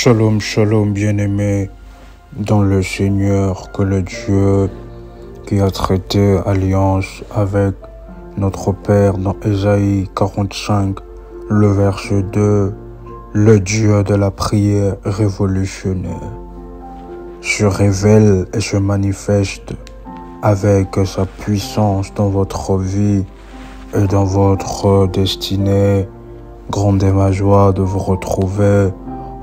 Shalom, shalom, bien-aimés dans le Seigneur, que le Dieu qui a traité alliance avec notre Père dans Ésaïe 45, le verset 2, le Dieu de la prière révolutionnaire, se révèle et se manifeste avec sa puissance dans votre vie et dans votre destinée. Grande est ma joie de vous retrouver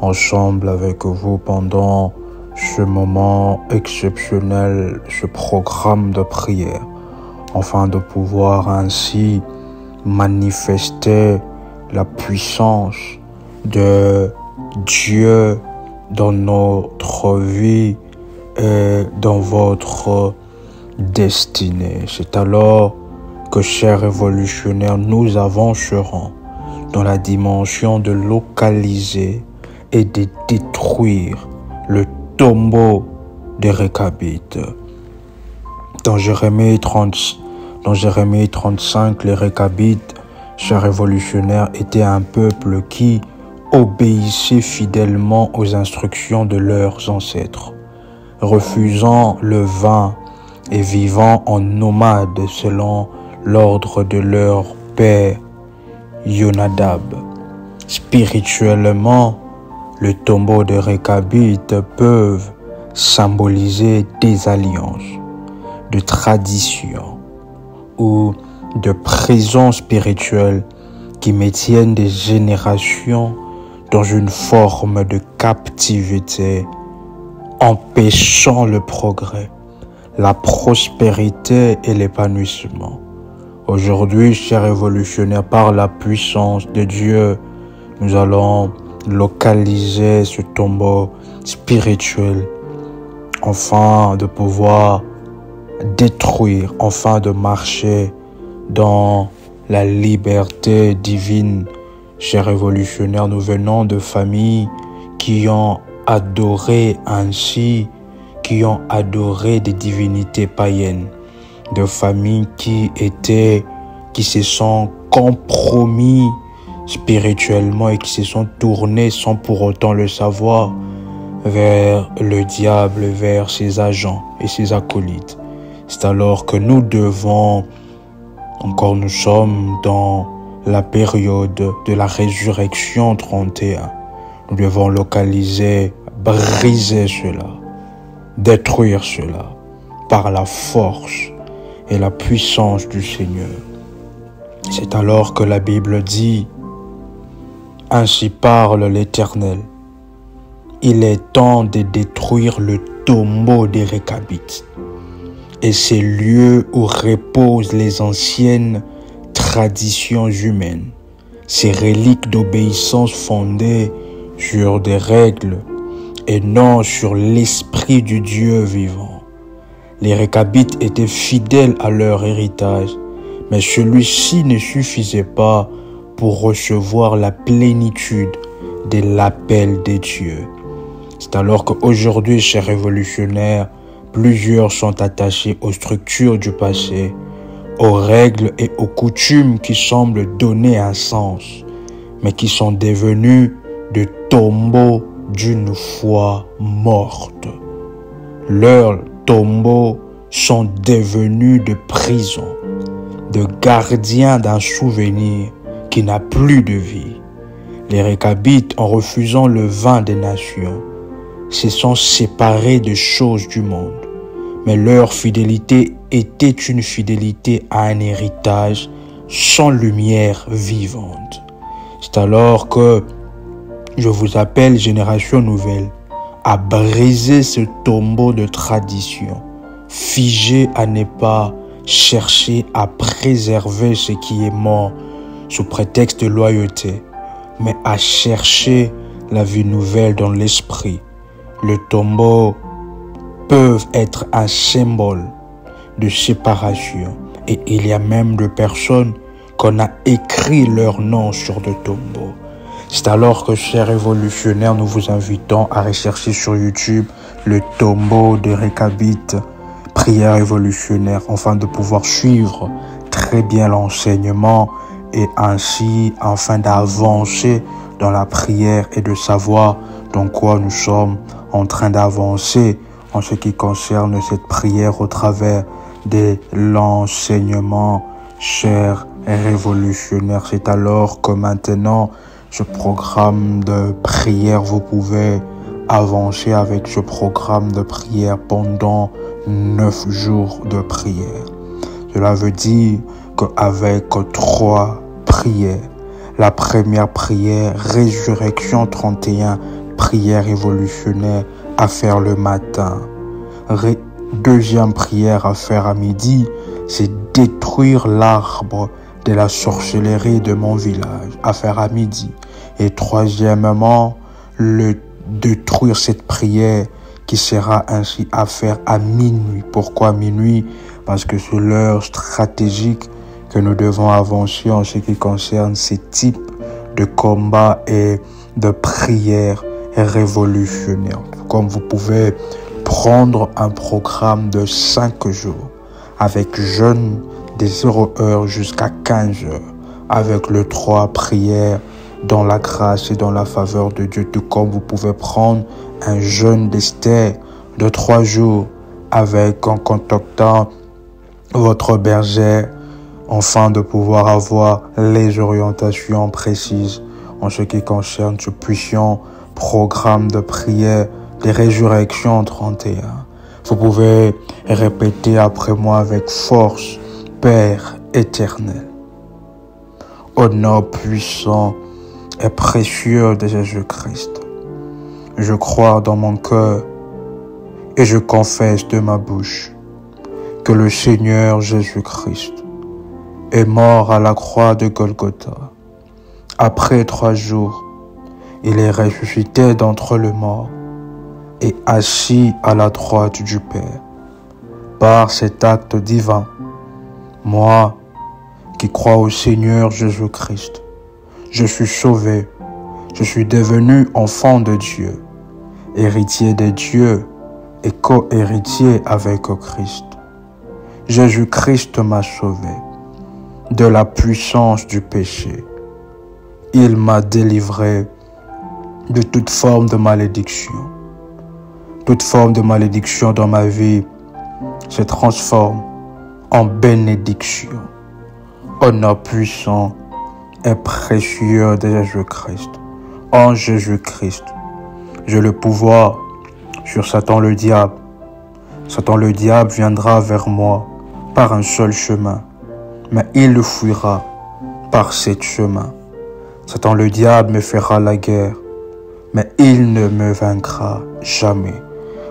ensemble avec vous pendant ce moment exceptionnel, ce programme de prière, afin de pouvoir ainsi manifester la puissance de Dieu dans notre vie et dans votre destinée. C'est alors que, chers révolutionnaires, nous avancerons dans la dimension de localiser et de détruire le tombeau des Récabites. Dans Jérémie 35, les Récabites, chers révolutionnaires, étaient un peuple qui obéissait fidèlement aux instructions de leurs ancêtres, refusant le vin et vivant en nomade selon l'ordre de leur père Yonadab. Spirituellement, le tombeau de Récabites peuvent symboliser des alliances, de traditions ou de prisons spirituelles qui maintiennent des générations dans une forme de captivité, empêchant le progrès, la prospérité et l'épanouissement. Aujourd'hui, chers révolutionnaires, par la puissance de Dieu, nous allons localiser ce tombeau spirituel, afin de pouvoir détruire, afin de marcher dans la liberté divine. Chers révolutionnaires, nous venons de familles qui ont adoré ainsi, qui ont adoré des divinités païennes, de familles qui se sont compromis spirituellement et qui se sont tournés sans pour autant le savoir vers le diable, vers ses agents et ses acolytes. C'est alors que nous sommes dans la période de la résurrection 31. Nous devons localiser, briser cela, détruire cela par la force et la puissance du Seigneur. C'est alors que la Bible dit: ainsi parle l'Éternel, il est temps de détruire le tombeau des Récabites et ces lieux où reposent les anciennes traditions humaines, ces reliques d'obéissance fondées sur des règles et non sur l'esprit du Dieu vivant. Les Récabites étaient fidèles à leur héritage, mais celui-ci ne suffisait pas pour recevoir la plénitude de l'appel des dieux. C'est alors qu'aujourd'hui, chers révolutionnaires, plusieurs sont attachés aux structures du passé, aux règles et aux coutumes qui semblent donner un sens, mais qui sont devenus de tombeaux d'une foi morte. Leurs tombeaux sont devenus de prisons, de gardiens d'un souvenir qui n'a plus de vie. Les Récabites, en refusant le vin des nations, se sont séparés des choses du monde, mais leur fidélité était une fidélité à un héritage sans lumière vivante. C'est alors que je vous appelle, génération nouvelle, à briser ce tombeau de tradition, figé à ne pas chercher à préserver ce qui est mort sous prétexte de loyauté, mais à chercher la vie nouvelle dans l'esprit. Le tombeau peut être un symbole de séparation, et il y a même des personnes qu'on a écrit leur nom sur le tombeau. C'est alors que, chers révolutionnaires, nous vous invitons à rechercher sur YouTube le tombeau de Récabites, prière révolutionnaire, afin de pouvoir suivre très bien l'enseignement et ainsi, afin d'avancer dans la prière et de savoir dans quoi nous sommes en train d'avancer en ce qui concerne cette prière au travers de l'enseignement cher et révolutionnaire. C'est alors que maintenant, ce programme de prière, vous pouvez avancer avec ce programme de prière pendant 9 jours de prière. Cela veut dire qu'avec 3 prières, la première prière, résurrection 31, prière révolutionnaire à faire le matin. Deuxième prière à faire à midi, c'est détruire l'arbre de la sorcellerie de mon village, à faire à midi. Et troisièmement, détruire cette prière qui sera ainsi à faire à minuit. Pourquoi minuit? Parce que c'est l'heure stratégique que nous devons avancer en ce qui concerne ces types de combats et de prières révolutionnaires. Comme vous pouvez prendre un programme de 5 jours avec jeûne de 0 heure jusqu'à 15 heures, avec le 3 prières dans la grâce et dans la faveur de Dieu, tout comme vous pouvez prendre un jeûne d'Esther de 3 jours avec en contactant votre bergère, afin de pouvoir avoir les orientations précises en ce qui concerne ce puissant programme de prière des résurrections 31. Vous pouvez répéter après moi avec force: Père éternel, au nom puissant et précieux de Jésus-Christ, je crois dans mon cœur et je confesse de ma bouche que le Seigneur Jésus-Christ est mort à la croix de Golgotha. Après 3 jours, il est ressuscité d'entre les morts et assis à la droite du Père. Par cet acte divin, moi qui crois au Seigneur Jésus-Christ, je suis sauvé, je suis devenu enfant de Dieu, héritier de Dieu et co-héritier avec Christ. Jésus-Christ m'a sauvé de la puissance du péché. Il m'a délivré de toute forme de malédiction. Toute forme de malédiction dans ma vie se transforme en bénédiction. Au nom puissant et précieux de Jésus-Christ. En Jésus-Christ, j'ai le pouvoir sur Satan le diable. Satan le diable viendra vers moi par un seul chemin, mais il le fuira par 7 chemins. Satan le diable me fera la guerre, mais il ne me vaincra jamais.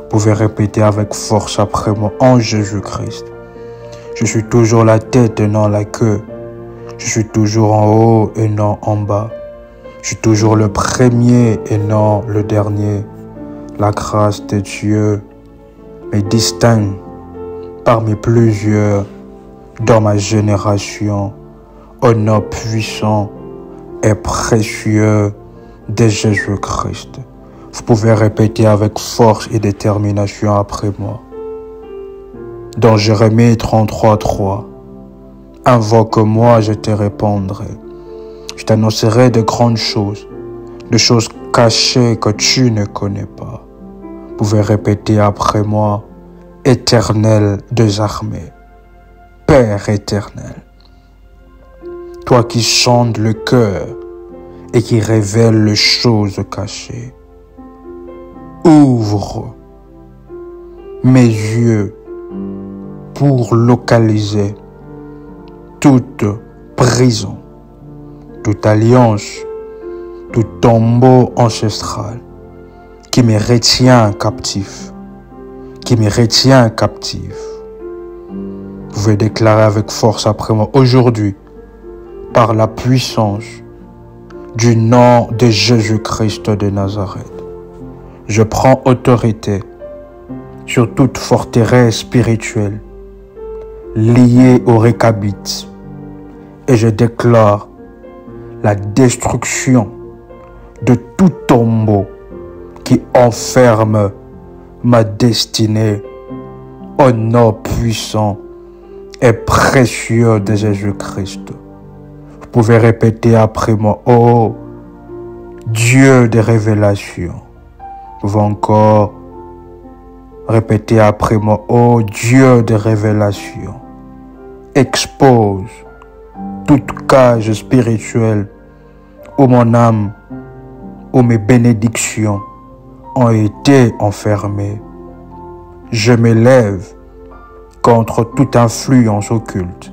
Vous pouvez répéter avec force après moi: en Jésus-Christ, je suis toujours la tête et non la queue. Je suis toujours en haut et non en bas. Je suis toujours le premier et non le dernier. La grâce de Dieu me distingue parmi plusieurs dans ma génération, au nom puissant et précieux de Jésus-Christ. Vous pouvez répéter avec force et détermination après moi. Dans Jérémie 33:3, invoque-moi, je te répondrai. Je t'annoncerai de grandes choses, de choses cachées que tu ne connais pas. Vous pouvez répéter après moi: Éternel des armées, Père éternel, toi qui sondes le cœur et qui révèles les choses cachées, ouvre mes yeux pour localiser toute prison, toute alliance, tout tombeau ancestral qui me retient captif, qui me retient captif. Vous pouvez déclarer avec force après moi: aujourd'hui, par la puissance du nom de Jésus-Christ de Nazareth, je prends autorité sur toute forteresse spirituelle liée au Récabite et je déclare la destruction de tout tombeau qui enferme ma destinée au nom puissant et précieux de Jésus-Christ. Vous pouvez répéter après moi: oh, Dieu des révélations. Vous pouvez encore répéter après moi, ô Dieu des révélations, expose toute cage spirituelle où mon âme, où mes bénédictions ont été enfermées. Je m'élève contre toute influence occulte,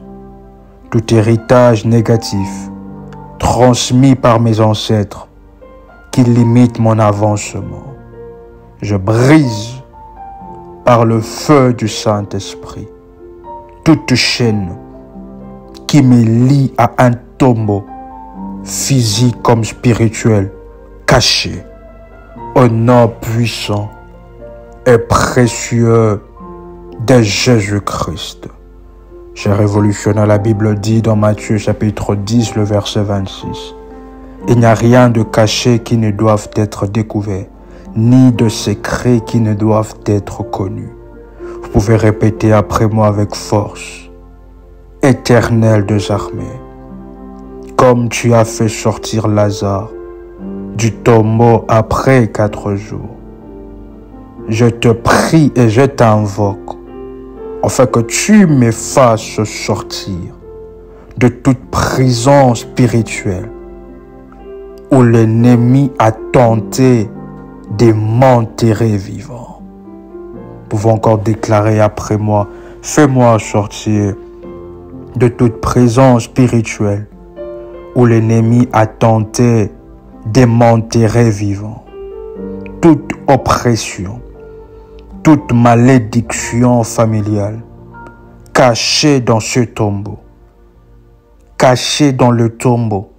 tout héritage négatif transmis par mes ancêtres qui limite mon avancement. Je brise par le feu du Saint-Esprit toute chaîne qui me lie à un tombeau physique comme spirituel caché au nom puissant et précieux de Jésus-Christ. J'ai révolutionné, la Bible dit dans Matthieu chapitre 10, le verset 26. Il n'y a rien de caché qui ne doive être découvert, ni de secret qui ne doivent être connus. Vous pouvez répéter après moi avec force. Éternel des armées, comme tu as fait sortir Lazare du tombeau après 4 jours, je te prie et je t'invoque, afin que tu me fasses sortir de toute prison spirituelle où l'ennemi a tenté de m'enterrer vivant. Vous pouvez encore déclarer après moi, fais-moi sortir de toute prison spirituelle où l'ennemi a tenté de m'enterrer vivant. Toute oppression, toute malédiction familiale cachée dans ce tombeau, cachée dans le tombeau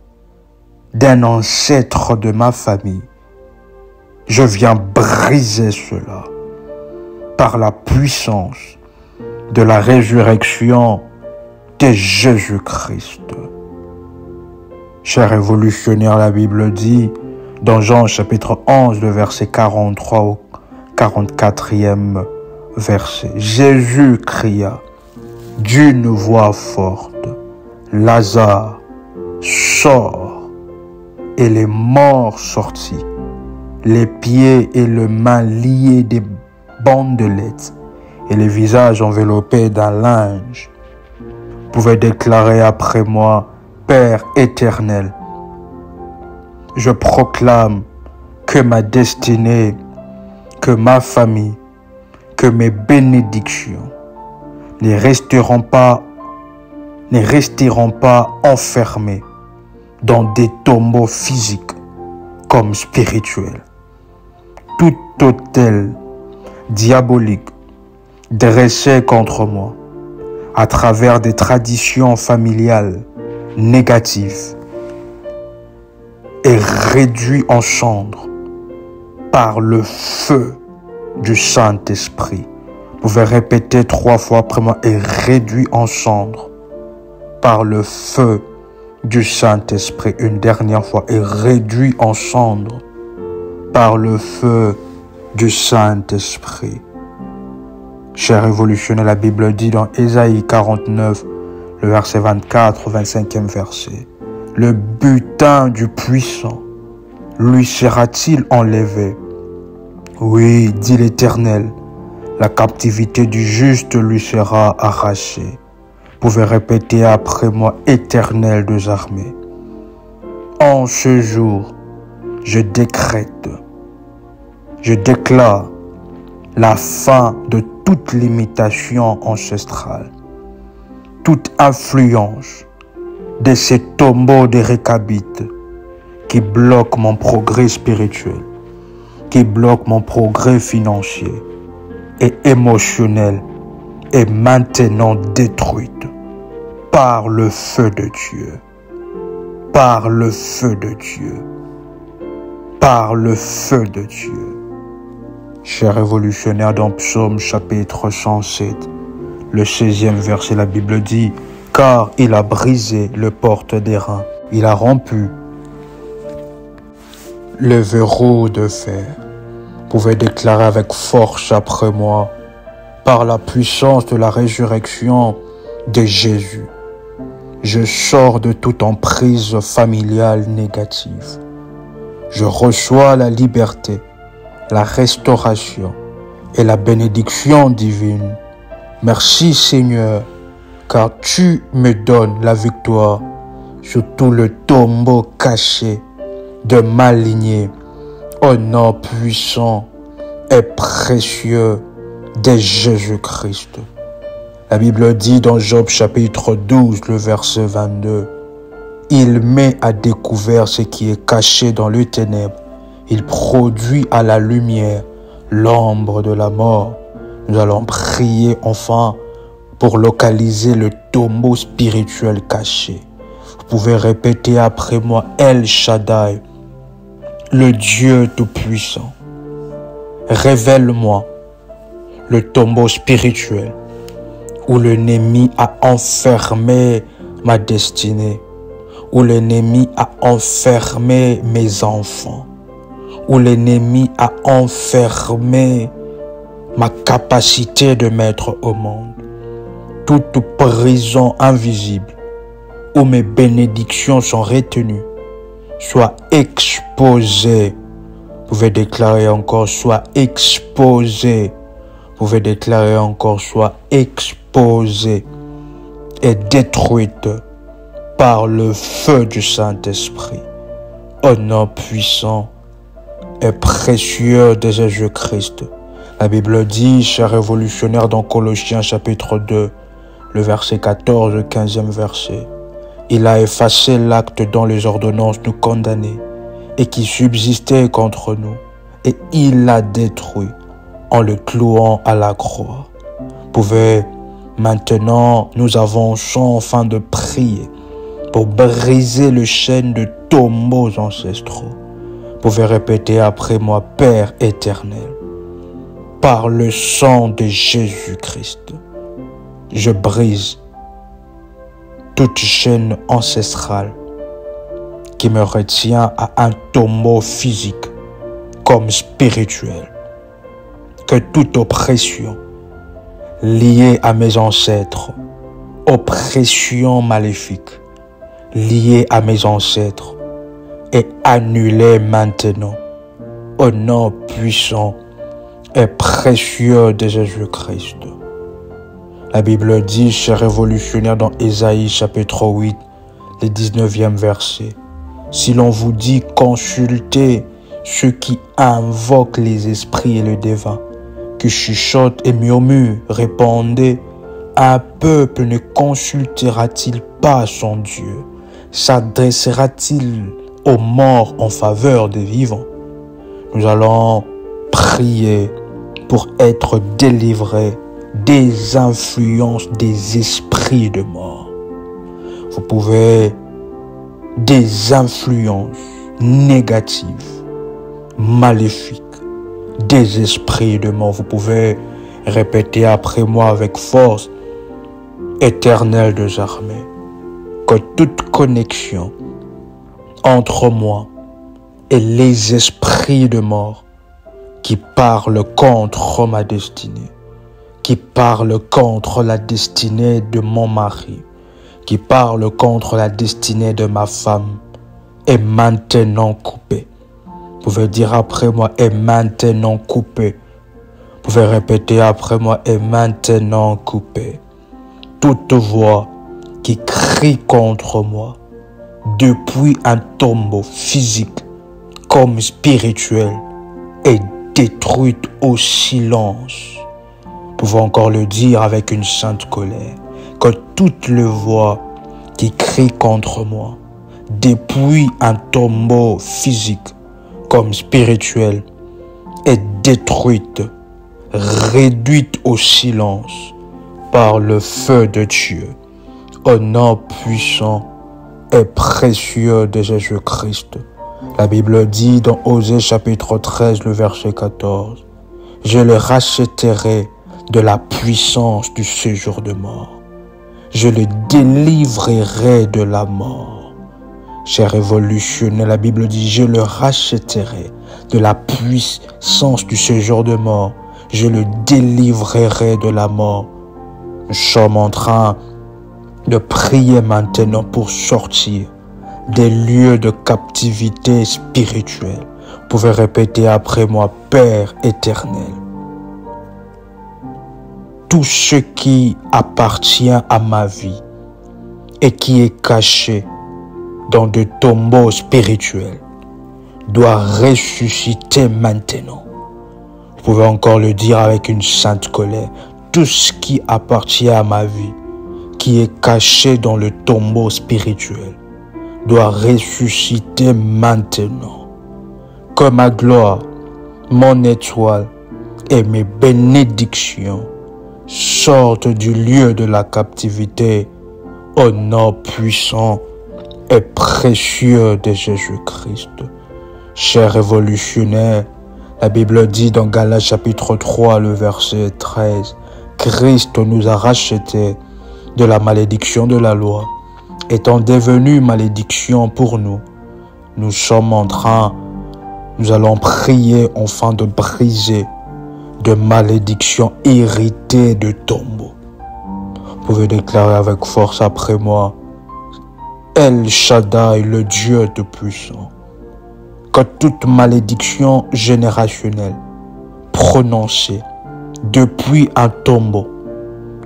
d'un ancêtre de ma famille, je viens briser cela par la puissance de la résurrection de Jésus-Christ. Cher révolutionnaire, la Bible dit dans Jean chapitre 11, le verset 43 au 44e verset. Jésus cria d'une voix forte, Lazare, sors. Et les morts sortis, les pieds et les mains liés des bandelettes et les visages enveloppés d'un linge. Vous pouvez déclarer après moi, Père éternel, je proclame que ma destinée, que ma famille, que mes bénédictions ne resteront pas enfermées dans des tombeaux physiques comme spirituels. Tout autel diabolique dressé contre moi à travers des traditions familiales négatives est réduit en cendres par le feu du Saint-Esprit. Vous pouvez répéter 3 fois après moi, est réduit en cendres par le feu du Saint-Esprit. Une dernière fois, est réduit en cendres par le feu du Saint-Esprit. Cher révolutionnaire, la Bible dit dans Ésaïe 49, le verset 24, 25e verset. Le butin du puissant lui sera-t-il enlevé? Oui, dit l'Éternel, la captivité du juste lui sera arrachée. Vous pouvez répéter après moi, Éternel des armées. En ce jour, je décrète, je déclare la fin de toute limitation ancestrale, toute influence de ces tombeaux de récabites qui bloquent mon progrès spirituel, qui bloquent mon progrès financier et émotionnel est maintenant détruite par le feu de Dieu, par le feu de Dieu, par le feu de Dieu. Cher révolutionnaire, dans Psaume chapitre 107, le 16e verset, la Bible dit, car il a brisé le porte d'airain, il a rompu le verrou de fer. Vous pouvez déclarer avec force après moi, par la puissance de la résurrection de Jésus, je sors de toute emprise familiale négative. Je reçois la liberté, la restauration et la bénédiction divine. Merci Seigneur, car tu me donnes la victoire sur tout le tombeau caché de ma lignée, au nom puissant et précieux de Jésus-Christ. La Bible dit dans Job chapitre 12, le verset 22, « Il met à découvert ce qui est caché dans les ténèbres. Il produit à la lumière l'ombre de la mort. » Nous allons prier enfin pour localiser le tombeau spirituel caché. Vous pouvez répéter après moi, El Shaddai, le Dieu Tout-Puissant. Révèle-moi le tombeau spirituel où l'ennemi a enfermé ma destinée, où l'ennemi a enfermé mes enfants, où l'ennemi a enfermé ma capacité de mettre au monde. Toute prison invisible où mes bénédictions sont retenues, soit exposée. Vous pouvez déclarer encore, soit exposée. Vous pouvez déclarer encore, soit exposée et détruite par le feu du Saint-Esprit. Au nom puissant et précieux de Jésus-Christ. La Bible dit, cher révolutionnaire, dans Colossiens chapitre 2, le verset 14, le 15e verset. Il a effacé l'acte dont les ordonnances nous condamnaient et qui subsistait contre nous, et il l'a détruit en le clouant à la croix. Vous pouvez maintenant, nous avançons afin de prier pour briser le chêne de tombeaux ancestraux. Vous pouvez répéter après moi, Père éternel, par le sang de Jésus-Christ, je brise toute chaîne ancestrale qui me retient à un tombeau physique comme spirituel. Que toute oppression liée à mes ancêtres, oppression maléfique liée à mes ancêtres, est annulée maintenant au nom puissant et précieux de Jésus-Christ. La Bible dit, cher révolutionnaire, dans Ésaïe chapitre 8, le 19e verset, « Si l'on vous dit consultez ceux qui invoquent les esprits et le devin, qui chuchotent et murmurent, répondez, un peuple ne consultera-t-il pas son Dieu? S'adressera-t-il aux morts en faveur des vivants? » Nous allons prier pour être délivrés des influences des esprits de mort. Vous pouvez, des influences négatives, maléfiques, des esprits de mort. Vous pouvez répéter après moi avec force, Éternel des armées, que toute connexion entre moi et les esprits de mort qui parlent contre ma destinée, qui parlent contre la destinée de mon mari, qui parlent contre la destinée de ma femme, est maintenant coupée. Vous pouvez dire après moi, est maintenant coupée. Vous pouvez répéter après moi, est maintenant coupée. Toute voix qui crie contre moi, depuis un tombeau physique comme spirituel, est détruite au silence. Nous pouvons encore le dire avec une sainte colère, que toute les voix qui crie contre moi, depuis un tombeau physique comme spirituel, est détruite, réduite au silence par le feu de Dieu, au nom puissant et précieux de Jésus-Christ. La Bible dit dans Osée chapitre 13, le verset 14, « Je le rachèterai de la puissance du séjour de mort. Je le délivrerai de la mort. » Cher révolutionnaire, la Bible dit, « Je le rachèterai de la puissance du séjour de mort. Je le délivrerai de la mort. » Nous sommes en train de prier maintenant pour sortir des lieux de captivité spirituelle. Vous pouvez répéter après moi, Père éternel, tout ce qui appartient à ma vie et qui est caché dans de tombeaux spirituels doit ressusciter maintenant. Vous pouvez encore le dire avec une sainte colère. Tout ce qui appartient à ma vie, qui est caché dans le tombeau spirituel, doit ressusciter maintenant. Que ma gloire, mon étoile et mes bénédictions sortent du lieu de la captivité au nom puissant et précieux de Jésus-Christ. Chers révolutionnaires, la Bible dit dans Galates chapitre 3, le verset 13, Christ nous a rachetés de la malédiction de la loi, étant devenu malédiction pour nous. Nous allons prier afin de briser de malédictions héritées de tombeaux. Vous pouvez déclarer avec force après moi, El Shaddai, le Dieu Tout-Puissant, que toute malédiction générationnelle prononcée depuis un tombeau,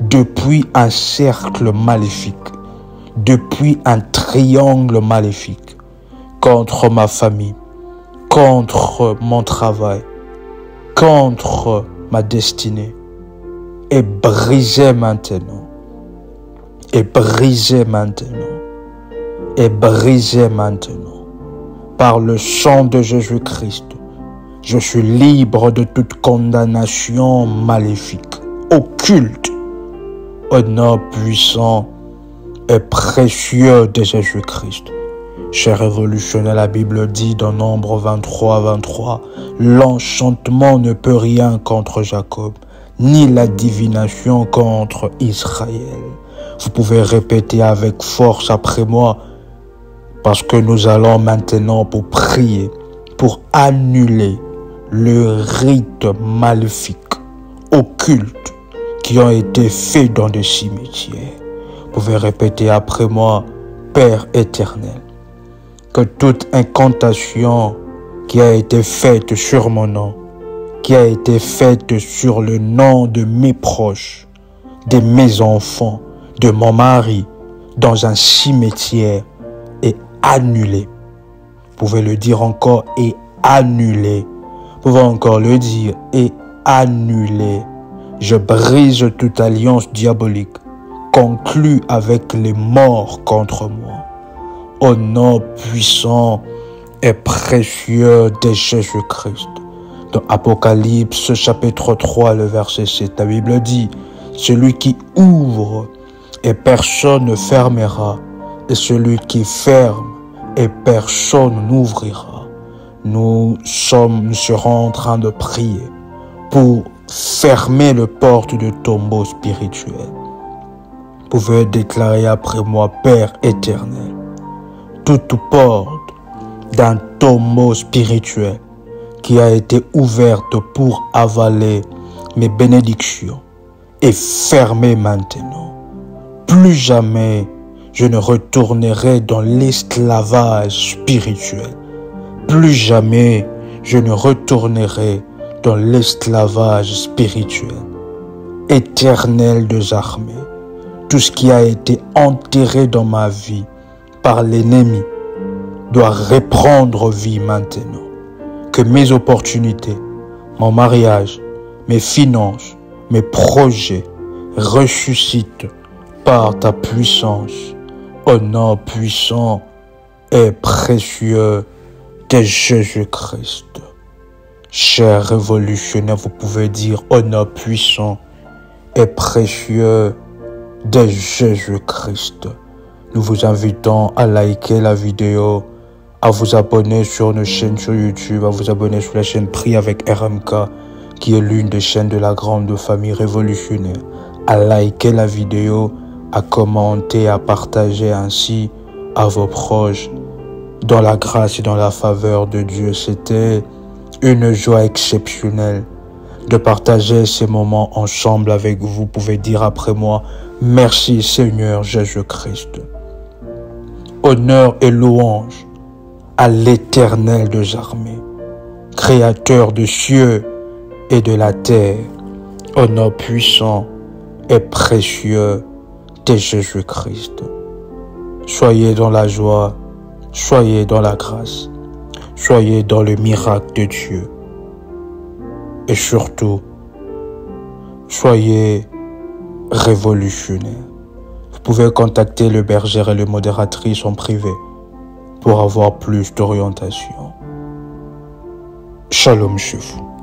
depuis un cercle maléfique, depuis un triangle maléfique, contre ma famille, contre mon travail, contre ma destinée, est brisée maintenant, est brisée maintenant, est brisée maintenant. Par le sang de Jésus-Christ, je suis libre de toute condamnation maléfique, occulte, au nom puissant et précieux de Jésus-Christ. Cher révolutionnaire, la Bible dit dans Nombre 23, l'enchantement ne peut rien contre Jacob, ni la divination contre Israël. Vous pouvez répéter avec force après moi, parce que nous allons maintenant pour prier, pour annuler le rite maléfique, occulte, qui ont été faits dans des cimetières. Vous pouvez répéter après moi, Père éternel, que toute incantation qui a été faite sur mon nom, qui a été faite sur le nom de mes proches, de mes enfants, de mon mari, dans un cimetière, est annulée. Vous pouvez le dire encore, et annulé. Vous pouvez encore le dire, et annulé. Je brise toute alliance diabolique conclue avec les morts contre moi. Au nom puissant et précieux de Jésus-Christ. Dans Apocalypse chapitre 3, le verset 7, la Bible dit, celui qui ouvre et personne ne fermera, et celui qui ferme et personne n'ouvrira. Nous serons en train de prier pour fermer les portes de tombeau spirituel. Vous pouvez déclarer après moi, Père éternel, toute porte d'un tombeau spirituel qui a été ouverte pour avaler mes bénédictions est fermée maintenant. Plus jamais je ne retournerai dans l'esclavage spirituel. Plus jamais je ne retournerai dans l'esclavage spirituel. Éternel des armées, tout ce qui a été enterré dans ma vie par l'ennemi doit reprendre vie maintenant. Que mes opportunités, mon mariage, mes finances, mes projets ressuscitent par ta puissance, au nom puissant et précieux de Jésus-Christ. Chers révolutionnaires, vous pouvez dire au nom puissant et précieux de Jésus-Christ. Nous vous invitons à liker la vidéo, à vous abonner sur nos chaînes sur YouTube, à vous abonner sur la chaîne Prie avec RMK, qui est l'une des chaînes de la grande famille révolutionnaire, à liker la vidéo, à commenter, à partager ainsi à vos proches. Dans la grâce et dans la faveur de Dieu, c'était une joie exceptionnelle de partager ces moments ensemble avec vous. Vous pouvez dire après moi, merci Seigneur Jésus-Christ. honneur et louange à l'Éternel des armées, Créateur des cieux et de la terre, au nom puissant et précieux de Jésus-Christ. Soyez dans la joie, soyez dans la grâce, soyez dans le miracle de Dieu. Et surtout, soyez révolutionnaires. Vous pouvez contacter le berger et le modératrice en privé pour avoir plus d'orientation. Shalom chez vous.